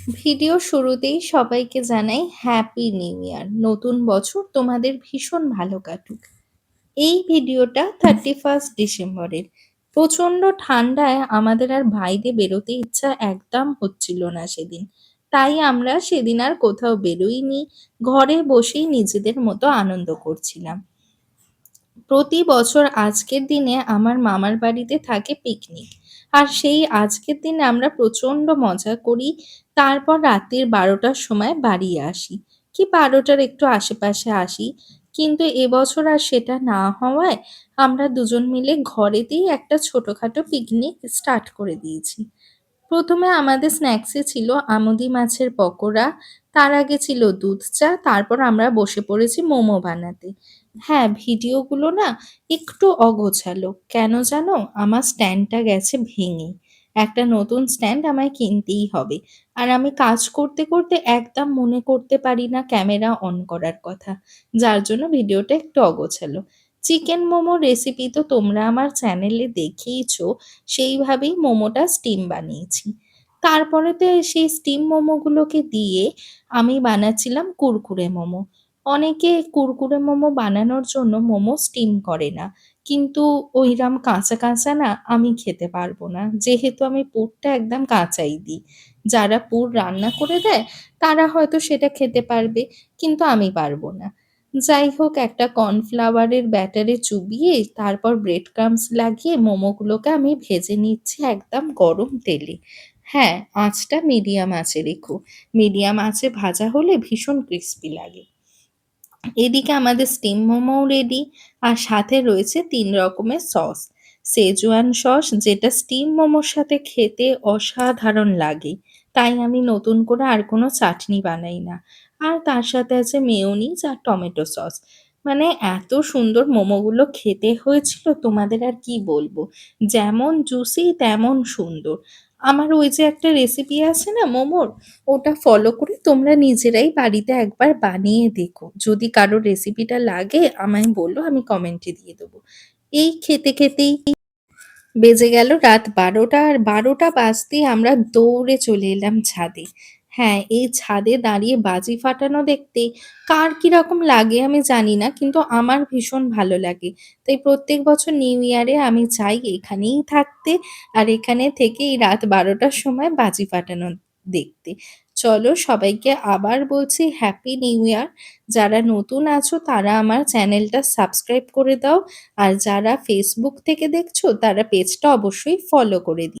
Video শুরুতেই সবাইকে জানাই হ্যাপি নিউ ইয়ার। নতুন বছর তোমাদের ভীষণ ভালো কাটুক। এই ভিডিওটা 31 ডিসেম্বরের। প্রচণ্ড ঠান্ডায় আমাদের আর বাইরে বেরোতে ইচ্ছা একদম হচ্ছিল না সেদিন। তাই আমরা সেদিন আর কোথাও বেরোইনি, ঘরে বসেই নিজেদের মতো আনন্দ করছিলাম। প্রতি বছর আজকের দিনে আমার মামার বাড়িতে থাকে পিকনিক, আর সেই আজকের দিনে আমরা প্রচণ্ড মজা করি। তারপর রাত্রির 12টার সময় বাড়ি আসি, কি 12টার একটু আশেপাশে আসি। কিন্তু এবছর আর সেটা না হওয়ায় আমরা দুজন মিলে ঘরেতেই একটা ছোটখাটো পিকনিক স্টার্ট করে দিয়েছি। প্রথমে আমাদের স্ন্যাক্সে ছিল আমুদি মাছের পকোড়া, তার আগে ছিল দুধ চা, তারপর আমরা বসে পড়েছি মোমো বানাতে। হ্যাঁ, ভিডিওগুলো না একটু অগোছালো। কেন জানো? আমার স্ট্যান্ডটা গেছে ভেঙে। একটা নতুন স্ট্যান্ড আমায় কিনতেই হবে। আর আমি কাজ করতে করতে একদম মনে করতে পারি না ক্যামেরা অন করার কথা। যার জন্য ভিডিওটা একটু অগোছালো। চিকেন মোমো রেসিপি তো তোমরা আমার চ্যানেলে দেখেইছো। সেইভাবেই মোমোটা স্টিম বানিয়েছি। তারপরেতে সেই স্টিম মোমোগুলোকে দিয়ে আমি বানাচ্ছিলাম কুরকুরে মোমো। অনেকে কুরকুরে মোমো বানানোর জন্য মোমো স্টিম করে না। কিন্তু ওইরকম কাঁচা, কাঁচা না আমি খেতে পারবো না। যেহেতু আমি পুরটা একদম কাঁচাই দিই। যারা পুর রান্না করে দেয় তারা হয়তো সেটা খেতে পারবে, কিন্তু আমি পারবো না। যাই হোক, একটা কর্নফ্লাওয়ারের ব্যাটারে চুবিয়ে তারপর ব্রেড ক্রাম্বস লাগিয়ে মোমোগুলোকে আমি ভেজে নিচ্ছি একদম গরম তেলে। হ্যাঁ, আঁচটা মিডিয়াম আঁচে রেখো। মিডিয়াম আঁচে ভাজা হলে ভীষণ ক্রিস্পি লাগে। এদিকে আমাদের স্টিম মোমোও রেডি, আর সাথে রয়েছে ৩ রকমের সস। সেজওয়ান সস, যেটা স্টিম মোমোর সাথে খেতে অসাধারণ লাগে। তাই আমি নতুন করে আর কোনো চাটনি বানাই না। আর তার সাথে আছে মেয়োনিজ আর টমেটো সস। মানে এত সুন্দর মোমোগুলো খেতে হয়েছিল, তোমাদের আর কি বলবো। যেমন জুসি তেমন সুন্দর। আমার ওই যে একটা রেসিপি আছে না মোমোর, ওটা ফলো করে তোমরা নিজেরাই বাড়িতে একবার বানিয়ে দেখো। যদি কারো রেসিপিটা লাগে আমায় বলো, আমি কমেন্টে দিয়ে দেবো। এই খেতে খেতেই বেজে গেল রাত 12টা, আর 12টা বাজতেই আমরা দৌড়ে চলে এলাম ছাদে। হ্যাঁ, এই ছাদে দাঁড়িয়ে বাজি ফাটানো দেখতে কার কিরকম লাগে আমি জানি না, কিন্তু আমার ভীষণ ভালো লাগে। তাই প্রত্যেক বছর নিউ ইয়ারে আমি চাই এখানেই থাকতে, আর এখানে থেকেই রাত 12টার সময় বাজি ফাটানো দেখতে। চলো, সবাইকে আবার বলছি হ্যাপি নিউ ইয়ার। যারা নতুন আছো তারা আমার চ্যানেলটা সাবস্ক্রাইব করে দাও। আর যারা ফেসবুক থেকে দেখছো তারা পেজটা অবশ্যই ফলো করে দিও।